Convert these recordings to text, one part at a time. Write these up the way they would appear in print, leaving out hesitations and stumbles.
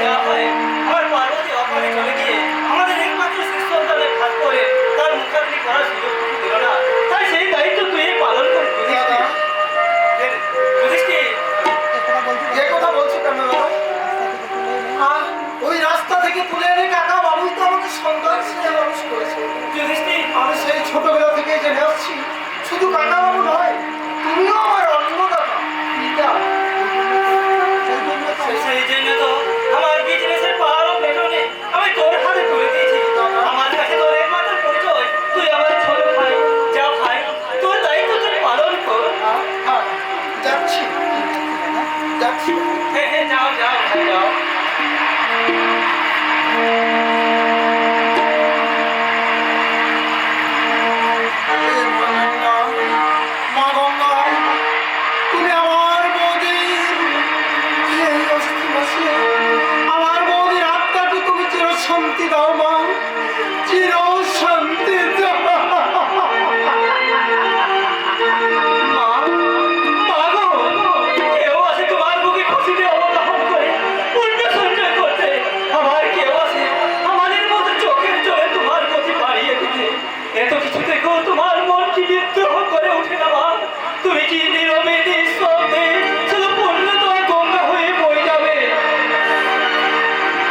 যা হয়, আমার পার্বতী অকালে চলে গিয়ে আমাদের একমাত্র শিশু সন্তানের ভাগ করে তার মুখাগ্নি করার সুযোগ দিল না। তাই সেই দায়িত্ব তুই পালন করে যে কথা বলছি কেন আর ওই রাস্তা থেকে তুলে এনে কাকা বাবুই তো আমাকে সন্তান স্নেহ মানুষ করেছে। আমি সেই ছোটবেলা থেকে জেনে আসছি শুধু কাকা বাবু নয়, তুমিও আমার অন্নদাতা পিতা। সেই জন্য তো আমার বিজনেসের পাওয়ারও পেছনে আমি তোর হাতে তুলে দিয়েছি। আমার কাছে তোর একমাত্র পরিচয়, তুই আমার ছোট ভাই। যা ভাই, তোর দায়িত্ব তুই পালন কর। যাচ্ছি যাচ্ছি। হ্যাঁ হ্যাঁ, যাও যাও ভাই, যাও।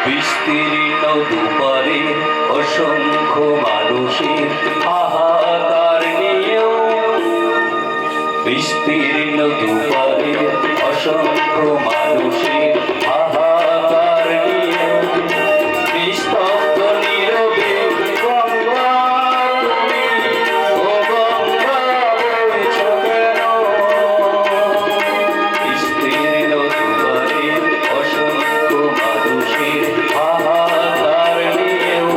বিস্তীর্ণ দুপারে অসংখ্য মানুষের হাহাকার নিয়েও, বিস্তীর্ণ দুপারে অসংখ্য মানুষের হাহাকার নিয়েও নিস্তব্ধ নীরবে গঙ্গা তুমি, ও গঙ্গা বইছো কেন? বিস্তীর্ণ দুপারে অসংখ্য মানুষের হাহাকার নিয়েও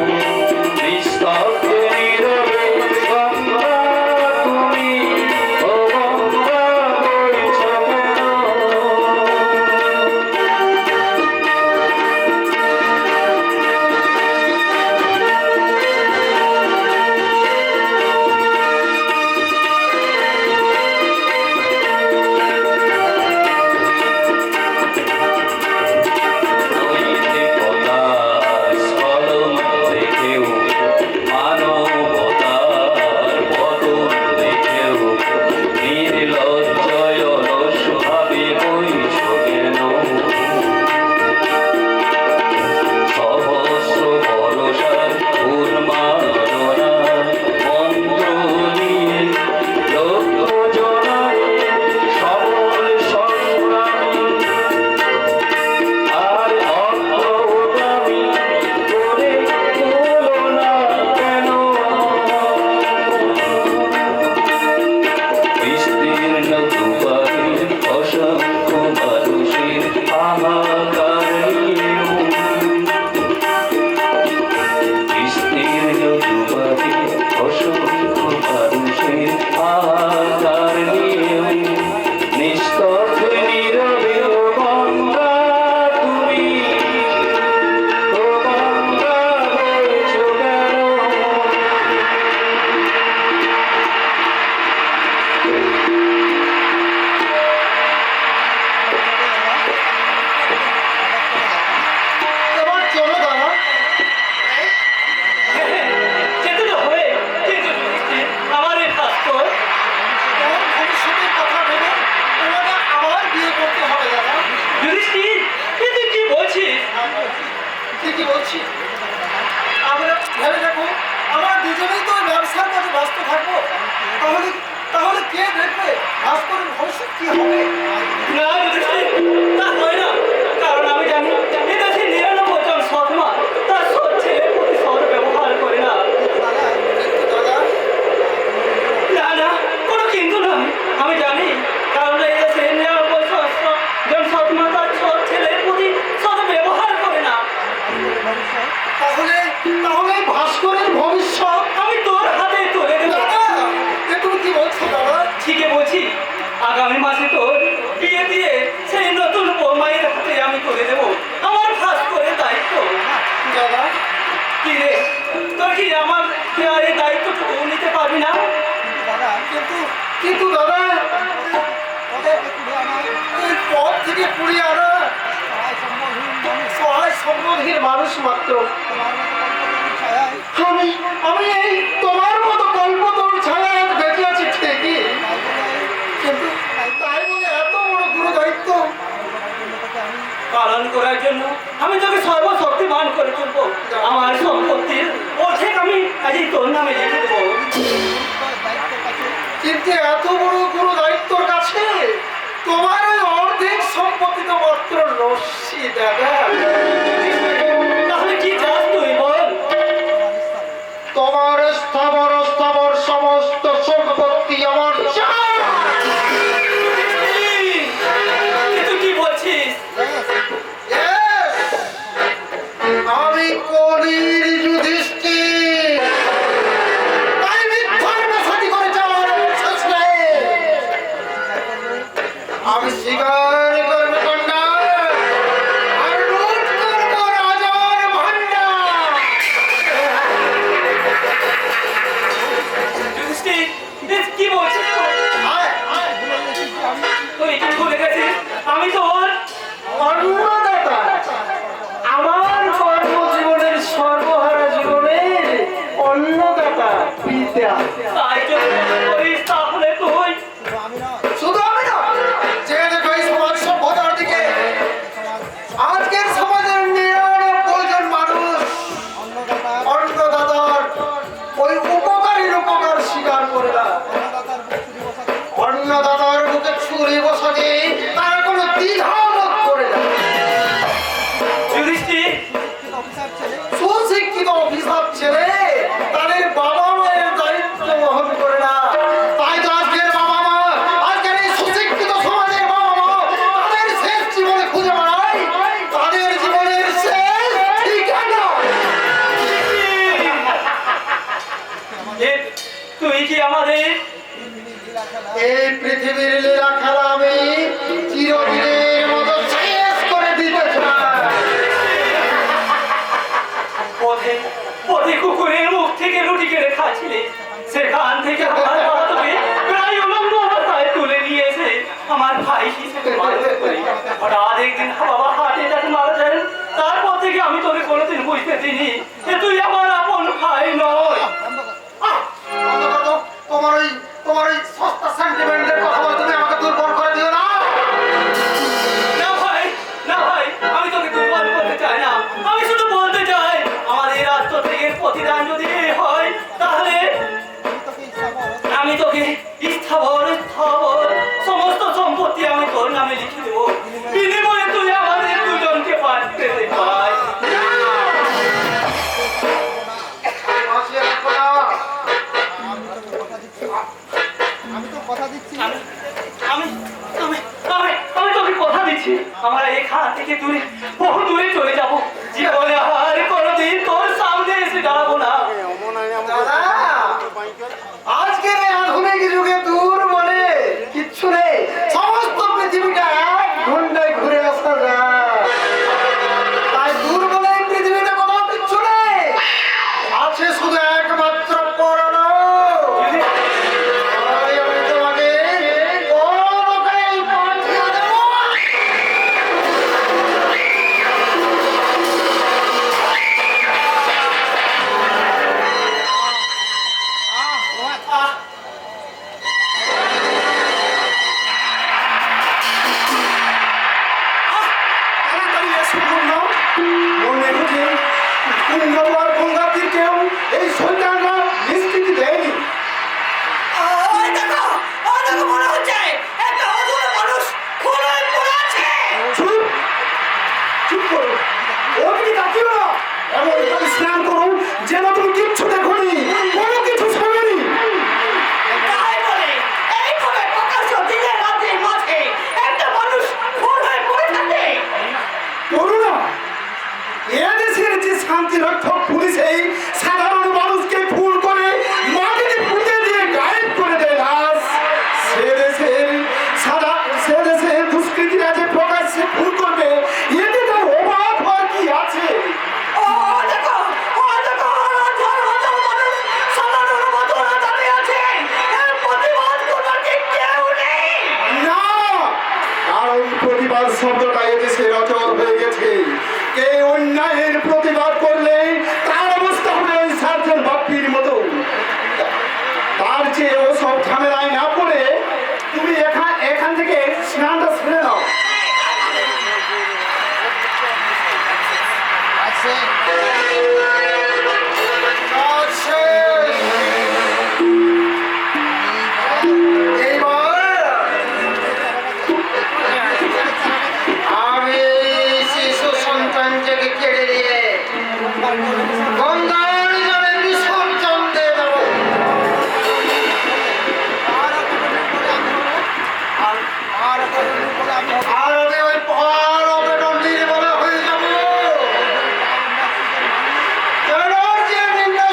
নিস্তব্ধ নীরবে গঙ্গা তুমি, ও গঙ্গা বইছো কেন? নইতে পলাশ কলম দেখেও, মানবতার পতন দেখেও নির্লজ্জয় অলস ভাবে বইছো কেন? সহস্র ভরসার উন্মাদনা মন্ত্র নিয়ে লক্ষ জনায় সবল সংগ্রামী আর অগ্রগামী করে তোলো না কেন? বিস্তীর্ণ দুপারে অসংখ্য মানুষের হাহাকার নিয়েও, বিস্তীর্ণ দুপারে অসংখ্য মানুষের হাহাকার নিয়েও নিস্তব্ধ নীরবে ও গঙ্গা তুমি, ও গঙ্গা বইছো কেন? এবার চলো দাদা। যেতে তো হবে, কিন্তু আমার এই ভাস্কর তোমার ভবিষ্যতের কথা ভেবে তোমাকে আবার বিয়ে করতে হবে দাদা। যুধিষ্ঠির, তুই কি বলছিস? ঠিকই বলছি। আমরা ভেবে দেখো, আমরা দুজনেই তো ব্যবসার কাজে ব্যস্ত থাকবো। তাহলে তাহলে কে দেখবে ভাস্করের ভবিষ্যৎ কি হবে? না যুধিষ্ঠির, তা হয় না। কারণ আমি জানি এদেশে 99 জন সৎমা তার সৎ ছেলের প্রতি সৎ ব্যবহার করে না। দাদা না না, কোনো কিন্তু নয়। আমি জানি, কারণ এদেশে 99 জন সৎমা তার সৎ ছেলের প্রতি সৎ ব্যবহার করে না। তাহলে তাহলে ভাস্করের ভবিষ্যৎ আমি তোর হাতে তুলে দেবো। দাদা, এ তুমি কি বলছো দাদা? ঠিকই বলছি, আগামী মাসে তোর বিয়ে দিয়ে সেই নতুন বৌমায়ের হাতে আমি তুলে দেবো আমার ভাস্করের দায়িত্ব। দাদা কি রে, তোর কি আমার এই দায়িত্বটুকু নিতে পারবি না? কিন্তু কিন্তু দাদা এই পথ থেকে পুড়িয়ে আনা সহায় সম্বোধীর মানুষ মাত্র। আমি আমি এই তোমার মতো কল্পতরু ছায়ায় বেঁচে আছি ঠিকই, কিন্তু তাই বলে এত বড় গুরু দায়িত্ব পালন করার জন্য আমি তোকে সর্বশক্তিমান করে তুলবো। আমার সম্পত্তির অর্ধেক আমি আজই তোর নামে লিখে দেবো। কিন্তু এত বড় গুরু দায়িত্বর কাছে তোমার ওই অর্ধেক সম্পত্তি তো মাত্র রশ্মি দাদা। তাহলে কি চাস তুই বল? তোমার স্থাবর স্থাবর সমস্ত সম্পত্তি আমার চাই। তুই কি বলছিস? Yes! আমি কলির যুধিষ্ঠির, তাই মিথ্যার মেশাদি করে যাওয়ার বিশ্বাস নেই। আমি স্বীকার করবো কন্যা, আর লুট করবো রাজার ভান্ডার। যুধিষ্ঠির, কি বলছিস তুই? তুই কি ভুলে গেছিস আমি তোর অন্নদাতা, আমার কর্মজীবনের সর্বহারা জীবনের অন্নদাতা পিতা। তাই যদি করিস তাহলে তুই শুধু আমি না, যে দেখো এই সমাজ সভ্যতার দিকে, আজকের সমাজের 99 জন মানুষ অন্নদাতার ওই উপকারীর উপকার স্বীকার করে না। অন্নদাতার বুকে ছুরি বসাতে তারা কোনো দ্বিধা বোধ করে না। যুধিষ্ঠির, সুশিক্ষিত অফিসার ছেলে তাদের বাবা মায়ের দায়িত্ব বহন করে না। তাই তো আজকের বাবা মা, আজকের এই সুশিক্ষিত সমাজের বাবা মা তাদের শেষ জীবনে খুঁজে বেড়ায় তাদের জীবনের শেষ ঠিকানা। তুই কি আমাদের এই পৃথিবীর লীলা খেলা আমি চিরদিনের মতো শেষ করে দিতে চাই। পথে পথে কুকুরের মুখ থেকে রুটি কেড়ে খাচ্ছিলে, সেখান থেকে আমার বাবা তোকে প্রায় উলঙ্গ অবস্থায় তুলে নিয়ে এসে আমার ভাই হিসেবে মানুষ করি। হঠাৎ একদিন বাবা হার্টে অ্যাটাকে মারা যায়। তারপর থেকে আমি তোকে কোনোদিন বুঝতে দিইনি যে তুই আমার আপন ভাই নয়। অন্তত তোমার ওই সস্তা সেন্টিমেন্টের কথা বলে তুমি আমাকে দুর্বল করে দিও না। না ভাই, না ভাই, আমি তোকে দুর্বল করতে চাই না। আমি শুধু বলতে চাই আমাদের রাষ্ট্র থেকে প্রতিদান যদি হয় তাহলে আমি তোকে স্থাবর স্থাবর সমস্ত সম্পত্তি আমি তোর নামে লিখে দেবো। বিনিময়ে তুই আমাদের দুজনকে বাঁচতে দে ভাই। বাঁচিয়ে রাখো না। আমি তোকে কথা দিচ্ছি, আমরা এখান থেকে দূরে, বহু দূরে চলে যাবো। জীবনে আর কোনোদিন তোর সামনে এসে দাঁড়াবো না। দাদা, আজকের এই আধুনিক যুগে দূর বলে কিচ্ছু নেই। সমস্ত পৃথিবীটা 1 ঘন্টায় ঘুরে আসা যায়। তাই দূর বলে এই পৃথিবীতে কোথাও কিচ্ছু নেই, আছে শুধু একমাত্র পরলো। তাই আমি তোমাকে পরলোকে পাঠিয়ে দেবো। তাড়াতাড়ি এসে পূর্ণ। মনে হচ্ছে কুম্ভবার গঙ্গাতীর কেউ এই সন্তানরা নিষ্কৃতি দেয়নি। চুপ চুপ করো, ওদিকে তাকিও না। এমন ভাবে স্নান করো যেন তুমি কিচ্ছু দেখোনি, কোনো কিছু শোনোনি। করুণা, এদেশের যে শান্তি রক্ষক পুলিশ এই সাধারণ মানুষকে খুন করে মাটিতে পুঁতে দিয়ে গায়েব করে দেয় লাশ, সে দেশের দুষ্কৃতীরা যে প্রকাশ্যে খুন করবে, এতে তার অভাব আর কি আছে? না, কারণ প্রতিবাদ শব্দটা এদেশে অচল হয়ে গেছে। এই অন্যায়ের প্রতিবাদ করলে তার অবস্থা হবে ওই সার্জন বাপ্পির মতো। তার চেয়ে ও সব ঝামেলায় না পড়ে তুমি এখান থেকে স্নানটা সেরে নাও। আচ্ছা